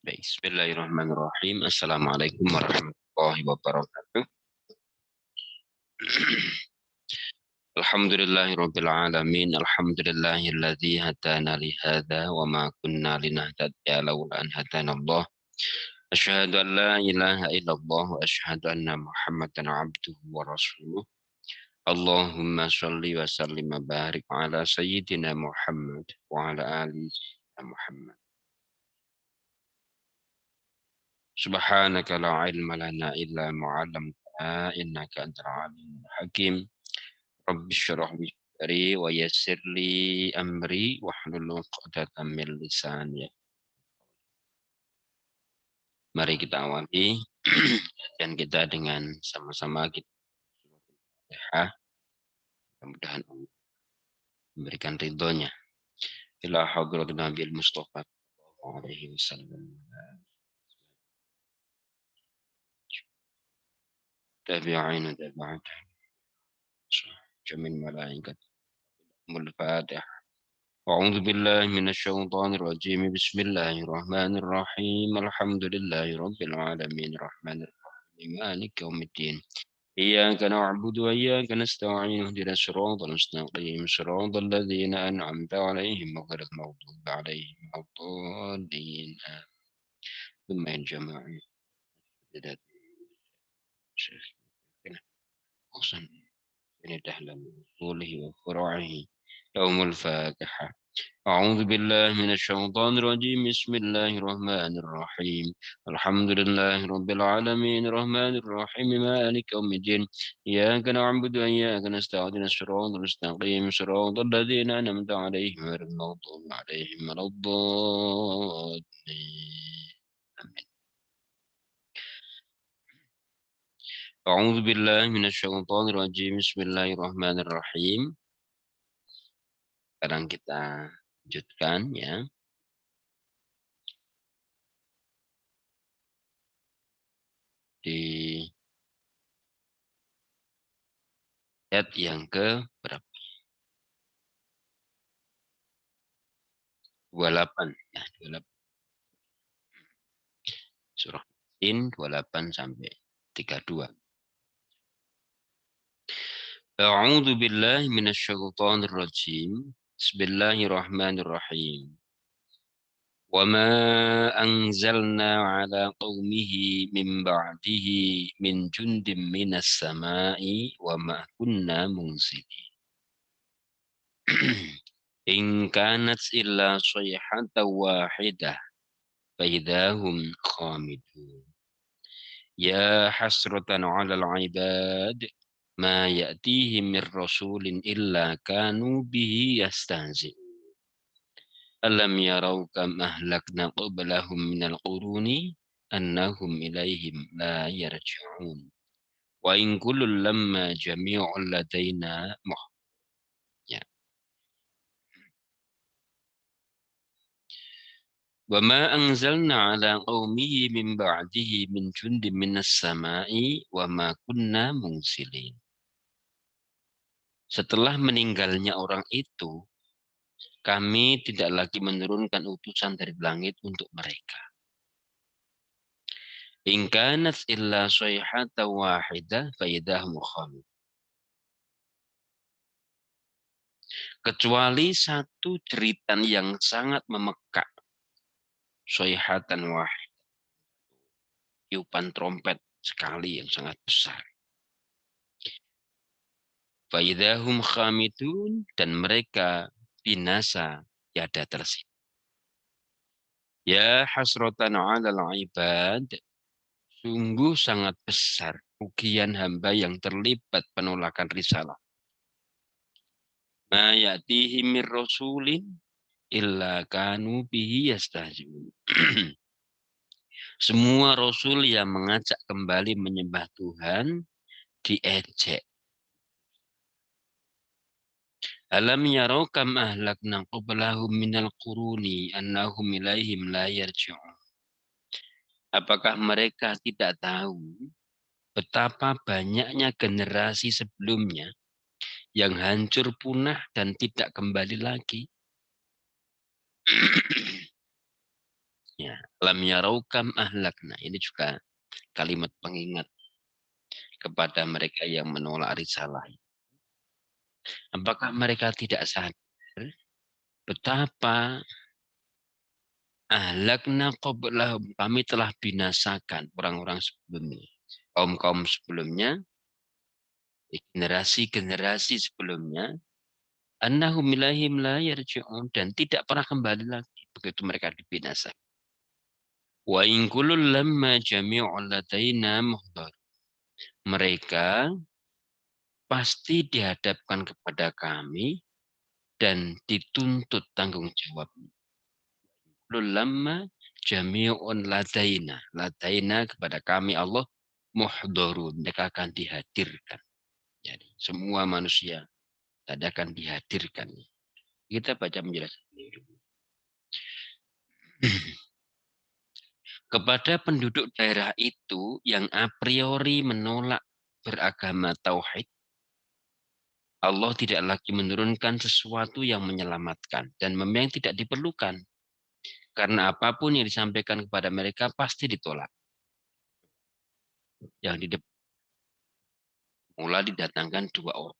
Baik, bismillahirrahmanirrahim. Assalamualaikum warahmatullahi wabarakatuh. Alhamdulillahirabbil alamin. Alhamdulillahilladzi hadana li hadza wa ma kunna linahtadiya laula an hadanallah. Asyhadu an la ilaha illallah wa asyhadu anna Muhammadan abduhu wa rasuluh. Allahumma shalli wa sallim wa barik ala sayyidina Muhammad wa ala ali Muhammad. Subhanaka la ilma lana illa ma 'allamtana innaka antal alimul hakim. Rabbi syrah li sadri wa yassir li amri wahlul 'uqdatam min lisani. Mari kita awali dan kita dengan sama-sama kita Fatihah. Mudah-mudahan Allah memberikan ridhonya. Ila hadratin Nabil Mustafa sallallahu alaihi wasallam. Tabi'in tabi'at. Jamin malaikat. Al-Fatihah. أعوذ بالله من الشيطان الرجيم بسم الله الرحمن الرحيم الحمد لله رب العالمين الرحمن الرحيم مالك يوم الدين إياك نعبد وإياك نستعين اهدنا الصراط المستقيم صراط الذين أنعمت عليهم غير المغضوب عليهم ولا الضالين ثم الجماعة شيخ حسن بن دهلان وصوله وفروعه يوم الفاتحة. أعوذ بالله من الشيطان الرجيم بسم الله الرحمن الرحيم الحمد لله رب العالمين الرحمن الرحيم مالك يوم الدين إياك نعبد وإياك نستعين الصراط المستقيم صراط الذين أنعمت عليهم غير المغضوب عليهم ولا الضالين آمين. أعوذ بالله من الشيطان الرجيم بسم الله الرحمن الرحيم. Sekarang kita lanjutkan ya. Di ayat yang ke berapa? 28 ya, 28. Surah Yasin 28 sampai 32. A'udzu billahi minasyaitonir rajim. Bismillahirrahmanirrahim. Wa ma anzalna ala qaumihi min ba'dihi min jundim minas sama'i wa ma kunna munzilin. In kanat illa sayhatan wahidah fa idahum khamidun. Ya hasratan 'alal 'ibad ma ya'tihim mir rasulin illa kanu bihi yastahzi'un. Alam yarau kam ahlakna qablahum minal quruni annahum ilaihim la yarji'un. Wa in kullun lamma jami'un ladaina ya. Wa ma anzalna ala qaumihi min ba'dihi min jundin minas sama'i wa ma kunna munzilin. Setelah meninggalnya orang itu, kami tidak lagi menurunkan utusan dari langit untuk mereka. In kanat illa sayhatan wahidah fa idahum khamid. Kecuali satu jeritan yang sangat memekak. Sayhatan wahidah. Tiupan trompet sekali yang sangat besar. Fa idahum khamidun, dan mereka binasa tiada tersisa. Ya hasratan 'alal 'ibad. Sungguh sangat besar ujian hamba yang terlibat penolakan risalah. Ma ya'tihim mir rasulin illa kanu bihi yastahzi'un. Semua rasul yang mengajak kembali menyembah Tuhan diejek. Alam yarau kam ahlakna qablahum minal quruni annahum ilaihim la yarji'un. Apakah mereka tidak tahu betapa banyaknya generasi sebelumnya yang hancur punah dan tidak kembali lagi? Ya, Lam yarau kam ahlakna. Ini juga kalimat pengingat kepada mereka yang menolak risalah. Apakah mereka tidak sadar betapa ahlakna qablahum, kami telah binasakan orang-orang sebelumnya, kaum-kaum sebelumnya, generasi-generasi sebelumnya, annahum ilahim la yarji'un, dan tidak pernah kembali lagi begitu mereka dibinasakan. Wa in kullun lamma jami'un ladaina muhdar. Mereka pasti dihadapkan kepada kami dan dituntut tanggung jawab. Lama jami'un ladaina. Ladaina kepada kami Allah muhdharun. Mereka akan dihadirkan. Jadi semua manusia tadi akan dihadirkan. Kita baca menjelaskan dulu. Kepada penduduk daerah itu yang a priori menolak beragama tauhid, Allah tidak lagi menurunkan sesuatu yang menyelamatkan dan memang tidak diperlukan. Karena apapun yang disampaikan kepada mereka pasti ditolak. Yang di depan mulai didatangkan 2 orang.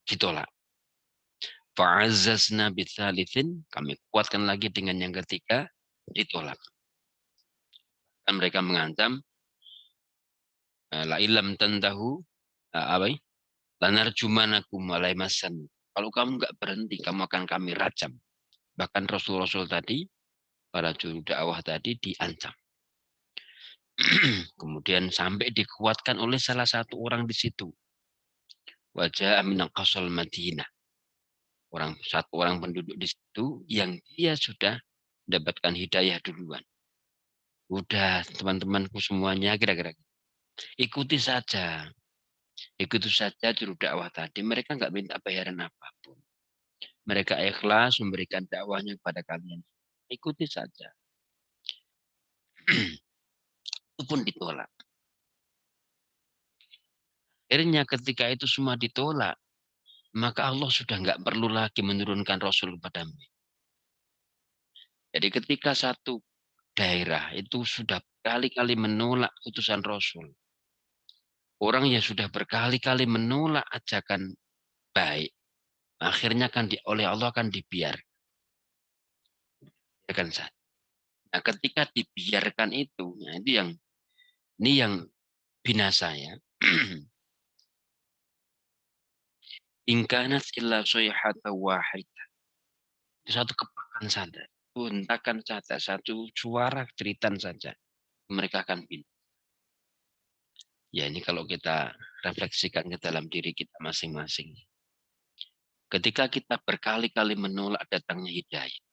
Ditolak. Fa'azzazna bitsalitsin, kami kuatkan lagi dengan yang ketiga, ditolak. Dan mereka mengancam, la ilam tantahu, apa ini? Lanarjumanakum walai masan. Kalau kamu nggak berhenti, kamu akan kami rajam. Bahkan Rasul-Rasul tadi, para juru dakwah tadi diancam. Kemudian sampai dikuatkan oleh salah satu orang di situ. Wajah min aqsal Madinah. Satu orang penduduk di situ yang dia sudah mendapatkan hidayah duluan. Udah teman-temanku semuanya kira-kira ikuti saja. Ikuti saja juru dakwah tadi. Mereka nggak minta bayaran apapun. Mereka ikhlas memberikan dakwahnya kepada kalian. Ikuti saja. Itu pun ditolak. Akhirnya ketika itu semua ditolak, maka Allah sudah nggak perlu lagi menurunkan Rasul kepada mereka. Jadi ketika satu daerah itu sudah berkali-kali menolak utusan Rasul, orang yang sudah berkali-kali menolak ajakan baik, akhirnya kan oleh Allah akan dibiarkan saja. Nah, ketika dibiarkan itu, nah itu yang ini yang binasa ya. Ingkanat illa sayhata wahid. Satu kepakan saja, hentakan saja, satu suara jeritan saja, mereka akan binasa. Ya ini kalau kita refleksikan ke dalam diri kita masing-masing. Ketika kita berkali-kali menolak datangnya hidayah.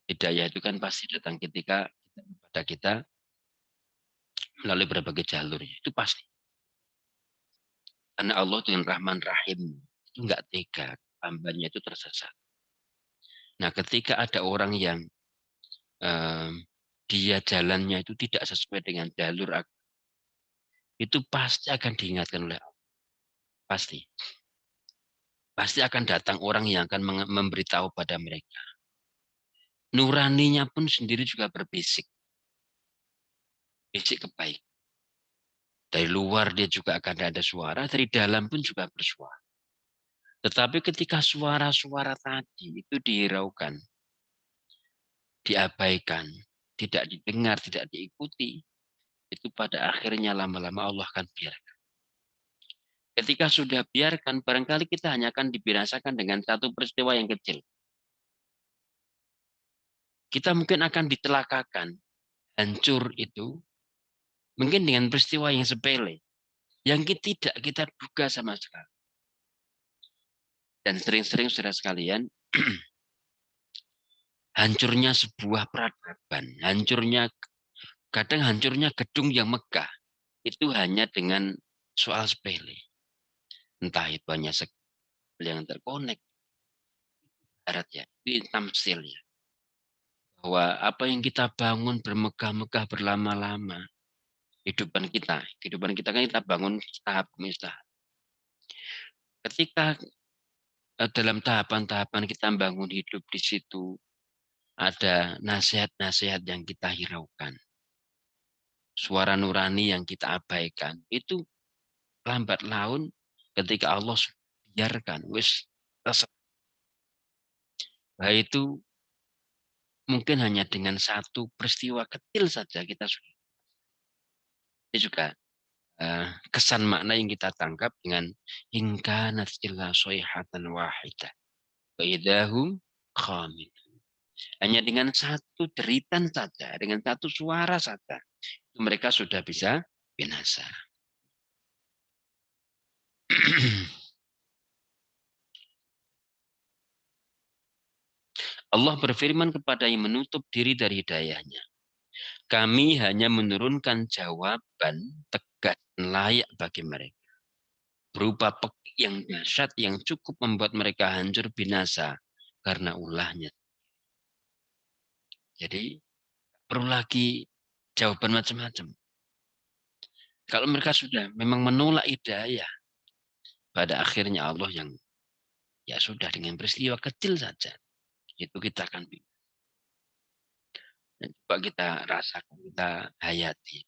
Hidayah itu kan pasti datang ketika kepada kita melalui berbagai jalur. Itu pasti. Karena Allah dengan Rahman Rahim itu enggak tega. Hambanya itu tersesat. Nah ketika ada orang yang dia jalannya itu tidak sesuai dengan jalur, itu pasti akan diingatkan oleh Allah. Pasti. Pasti akan datang orang yang akan memberitahu pada mereka. Nuraninya pun sendiri juga berbisik. Bisik kebaik. Dari luar dia juga akan ada suara, dari dalam pun juga bersuara. Tetapi ketika suara-suara tadi itu dihiraukan, diabaikan, tidak didengar, tidak diikuti, itu pada akhirnya lama-lama Allah akan biarkan. Ketika sudah biarkan, barangkali kita hanya akan dibinasakan dengan satu peristiwa yang kecil. Kita mungkin akan ditelakakan, hancur itu, mungkin dengan peristiwa yang sepele, yang tidak kita duga sama sekali. Dan sering-sering saudara sekalian, hancurnya sebuah peradaban, kadang hancurnya gedung yang megah, itu hanya dengan soal sepele. Entah itu hanya yang terkonek, barat ya, itu tamsil ya. Bahwa apa yang kita bangun bermegah-megah berlama-lama, kehidupan kita kan kita bangun tahap demi tahap. Ketika dalam tahapan-tahapan kita bangun hidup di situ, ada nasihat-nasihat yang kita hiraukan, suara nurani yang kita abaikan, itu lambat laun ketika Allah biarkan, wis itu mungkin hanya dengan satu peristiwa kecil saja kita sudah. Ini juga kesan makna yang kita tangkap dengan hingga illa soihatan wahidah baidahum khamid. Hanya dengan satu deritan saja, dengan satu suara saja, mereka sudah bisa binasa. Allah berfirman kepada yang menutup diri dari hidayahnya. Kami hanya menurunkan jawaban tegas dan layak bagi mereka. Berupa pekik yang dahsyat yang cukup membuat mereka hancur binasa karena ulahnya. Jadi perlu lagi jawaban macam-macam. Kalau mereka sudah memang menolak hidayah, pada akhirnya Allah yang ya sudah dengan peristiwa kecil saja itu kita akan bingung. Dan coba kita rasakan, kita hayati.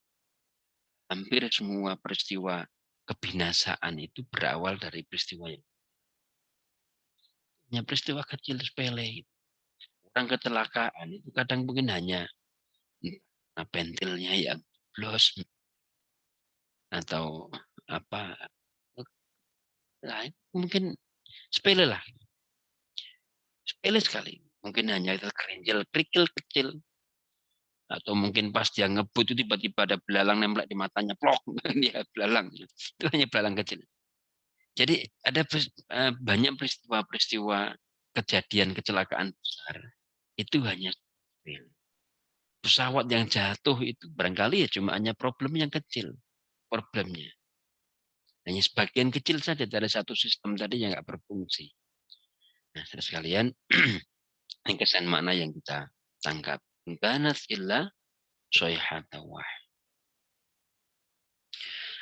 Hampir semua peristiwa kebinasaan itu berawal dari peristiwa yang peristiwa kecil sepele. Orang kecelakaan itu kadang mungkin hanya pentilnya yang blos atau apa, nah, mungkin sepele lah, sepele sekali. Mungkin hanya tergerinjal kerikil kecil, atau mungkin pas dia ngebut itu tiba-tiba ada belalang nempel di matanya, plok, dia belalang. Itu hanya belalang kecil. Jadi ada banyak peristiwa-peristiwa kejadian kecelakaan besar itu hanya pesawat yang jatuh itu barangkali ya cuma hanya problem yang kecil problemnya. Hanya sebagian kecil saja dari satu sistem tadi yang nggak berfungsi. Nah, saudara sekalian, ini kesan makna yang kita tangkap. Kanat illa soyhata wahid.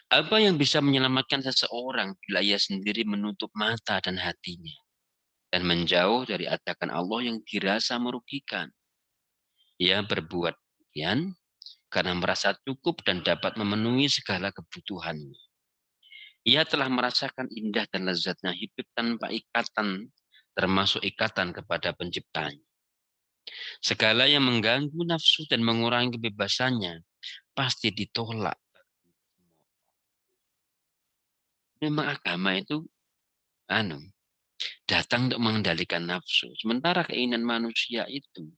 Apa yang bisa menyelamatkan seseorang bila ia sendiri menutup mata dan hatinya dan menjauh dari ajakan Allah yang dirasa merugikan? Ia berbuat demikian karena merasa cukup dan dapat memenuhi segala kebutuhannya. Ia telah merasakan indah dan lezatnya hidup tanpa ikatan, termasuk ikatan kepada penciptanya. Segala yang mengganggu nafsu dan mengurangi kebebasannya pasti ditolak. Memang agama itu anu datang untuk mengendalikan nafsu. Sementara keinginan manusia itu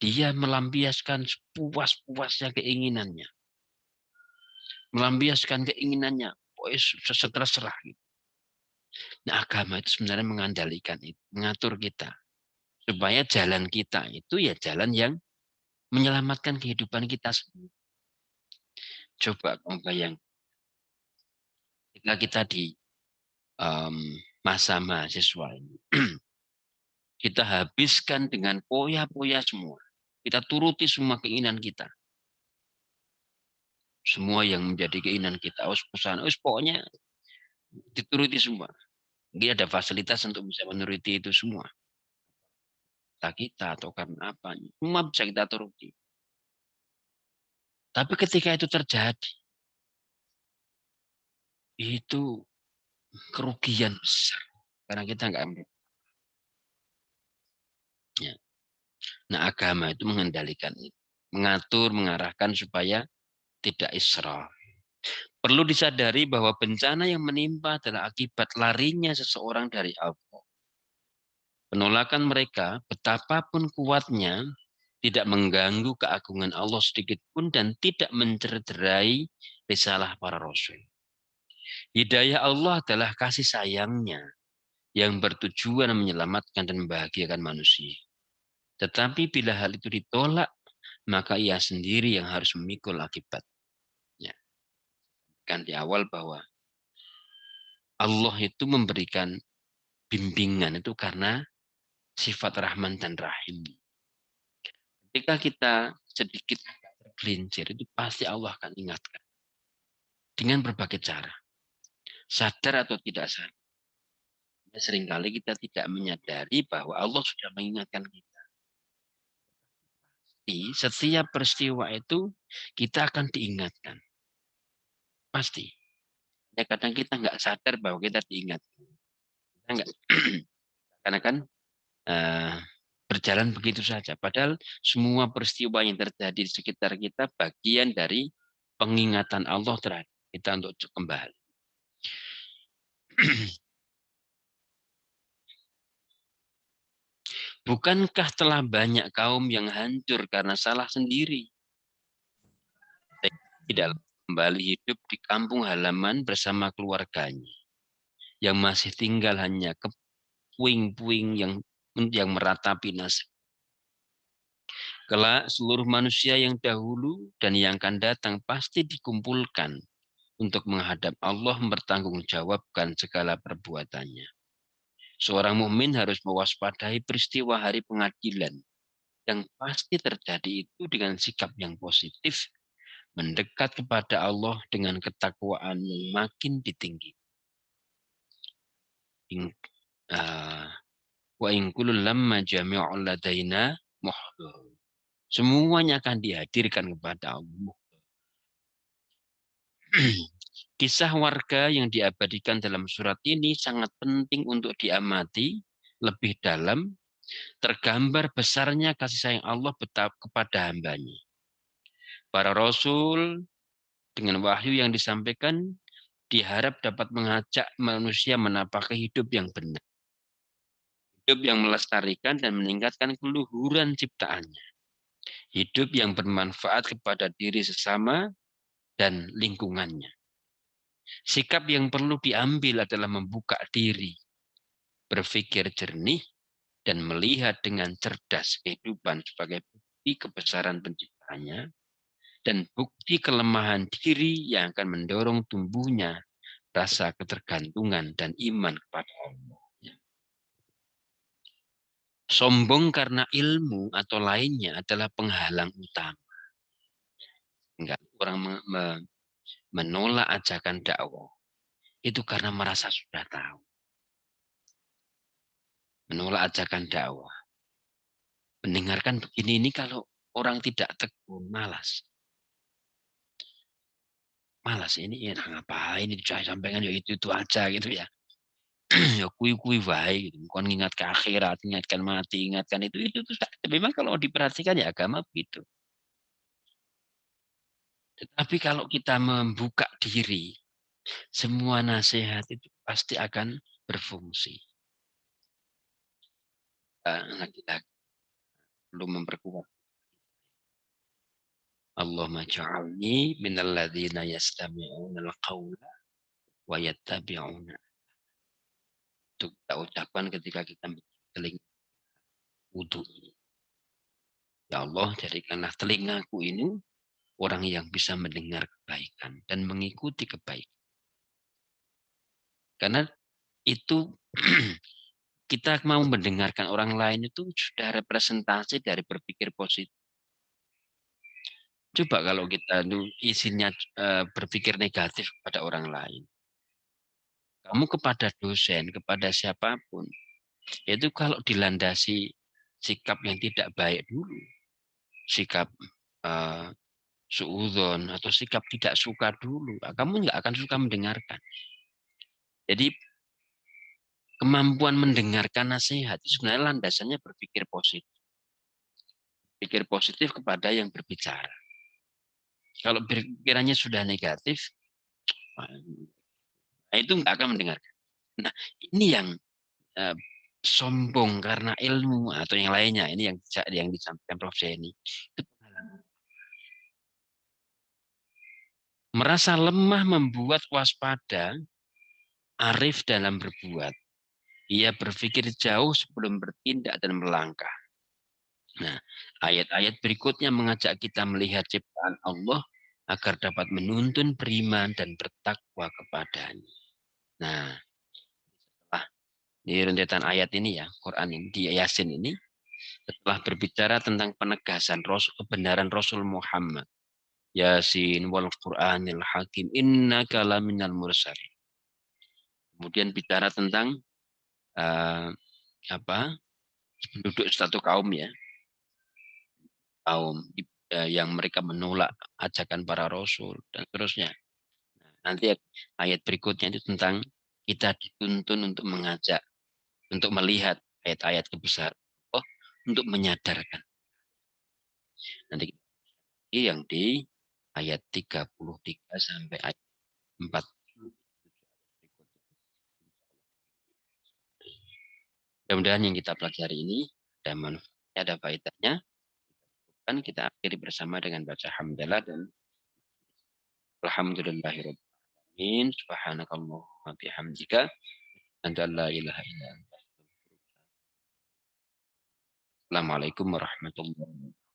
dia melampiaskan sepuas-puasnya keinginannya. Melampiaskan keinginannya. Seterserah gitu. Nah, agama itu sebenarnya mengandalkan itu, mengatur kita. Supaya jalan kita itu ya jalan yang menyelamatkan kehidupan kita sendiri. Coba kamu bayang, ketika kita di masa mahasiswa ini, kita habiskan dengan poya-poya semua. Kita turuti semua keinginan kita. Semua yang menjadi keinginan kita. Pokoknya dituruti semua. Mungkin ada fasilitas untuk bisa menuruti itu semua. Kita atau karena apa. Semua bisa kita turuti. Tapi ketika itu terjadi, itu kerugian besar. Karena kita nggak ambil. Ya. Nah, agama itu mengendalikan itu. Mengatur, mengarahkan supaya tidak israf. Perlu disadari bahwa bencana yang menimpa adalah akibat larinya seseorang dari Allah. Penolakan mereka, betapapun kuatnya, tidak mengganggu keagungan Allah sedikit pun dan tidak mencederai risalah para rasul. Hidayah Allah adalah kasih sayangnya yang bertujuan menyelamatkan dan membahagiakan manusia. Tetapi bila hal itu ditolak, maka ia sendiri yang harus memikul akibatnya. Kan di awal bahwa Allah itu memberikan bimbingan itu karena sifat Rahman dan Rahim. Ketika kita sedikit tergelincir, itu pasti Allah akan ingatkan. Dengan berbagai cara. Sadar atau tidak sadar. Seringkali kita tidak menyadari bahwa Allah sudah mengingatkan kita. pasti setiap peristiwa itu kita akan diingatkan. Pasti. Ya kadang kita nggak sadar bahwa kita diingatkan. Kita nggak, karena kan eh, berjalan begitu saja. Padahal semua peristiwa yang terjadi di sekitar kita bagian dari pengingatan Allah terhadap kita untuk kembali. Bukankah telah banyak kaum yang hancur karena salah sendiri? Tidak kembali hidup di kampung halaman bersama keluarganya. Yang masih tinggal hanya ke puing-puing yang meratapi nasib. Kelak seluruh manusia yang dahulu dan yang akan datang pasti dikumpulkan untuk menghadap Allah mempertanggungjawabkan segala perbuatannya. Seorang mukmin harus mewaspadai peristiwa hari pengadilan yang pasti terjadi itu dengan sikap yang positif, mendekat kepada Allah dengan ketakwaan yang makin ditinggi. Wa in kullu lamma jami'un ladaina muhdur. Semuanya akan dihadirkan kepada Allah. Kisah warga yang diabadikan dalam surat ini sangat penting untuk diamati lebih dalam, tergambar besarnya kasih sayang Allah kepada hambanya. Para rasul dengan wahyu yang disampaikan diharap dapat mengajak manusia menapaki hidup yang benar. Hidup yang melestarikan dan meningkatkan keluhuran ciptaannya. Hidup yang bermanfaat kepada diri sesama dan lingkungannya. Sikap yang perlu diambil adalah membuka diri, berpikir jernih, dan melihat dengan cerdas kehidupan sebagai bukti kebesaran penciptanya dan bukti kelemahan diri yang akan mendorong tumbuhnya rasa ketergantungan dan iman kepada Allah. Sombong karena ilmu atau lainnya adalah penghalang utama. Enggak, orang menolak ajakan dakwah itu karena merasa sudah tahu. Menolak ajakan dakwah. Mendengarkan begini ini kalau orang tidak tekun, malas. Malas ini ya ngapain ini saya sampaikan ya itu aja gitu ya. Ya kui-kui baik gitu. Bukan ingat ke akhirat, ingatkan mati, ingatkan itu tuh memang kalau diperhatikan ya agama begitu. Tetapi kalau kita membuka diri, semua nasihat itu pasti akan berfungsi. Lagi-lagi perlu memperkuat. Allahumma ja'alni minal ladzina yastami'una al-qawla wa yattabi'una. Itu kita ucapkan ketika kita telinga wudhu. Ya Allah, jadikanlah telingaku ini orang yang bisa mendengar kebaikan dan mengikuti kebaikan. Karena itu kita mau mendengarkan orang lain itu sudah representasi dari berpikir positif. Coba kalau kita isinya berpikir negatif kepada orang lain. Kamu kepada dosen, kepada siapapun, itu kalau dilandasi sikap yang tidak baik dulu, sikap suudzon atau sikap tidak suka dulu, kamu nggak akan suka mendengarkan. Jadi kemampuan mendengarkan nasihat itu sebenarnya landasannya berpikir positif. Pikir positif kepada yang berbicara. Kalau pikirannya sudah negatif, nah itu nggak akan mendengarkan. Nah ini yang uh, sombong karena ilmu atau yang lainnya. Ini yang disampaikan Prof. Zeni. Merasa lemah membuat waspada, arif dalam berbuat. Ia berpikir jauh sebelum bertindak dan melangkah. Nah, ayat-ayat berikutnya mengajak kita melihat ciptaan Allah agar dapat menuntun beriman dan bertakwa kepadanya. Nah, setelah di rentetan ayat ini ya, Quran ini, di Yasin ini, setelah berbicara tentang penegasan kebenaran Rasul Muhammad, Yasin wal Qur'anil Hakim, innaka laminal mursalin. Kemudian bicara tentang uh, apa penduduk satu kaum ya, kaum yang mereka menolak ajakan para rasul dan seterusnya. Nah, nanti ayat berikutnya itu tentang kita dituntun untuk mengajak, untuk melihat ayat-ayat kebesaran Allah, untuk menyadarkan. Nanti yang di ayat 33 sampai ayat 40. Mudah-mudahan yang kita pelajari ini ada manfaatnya, ada faedahnya. Dan kita akhiri bersama dengan baca hamdalah dan alhamdulillahirabbil alamin. Subhanakallahumma bihamdika anta la ilaha illa anta. Assalamualaikum warahmatullahi wabarakatuh.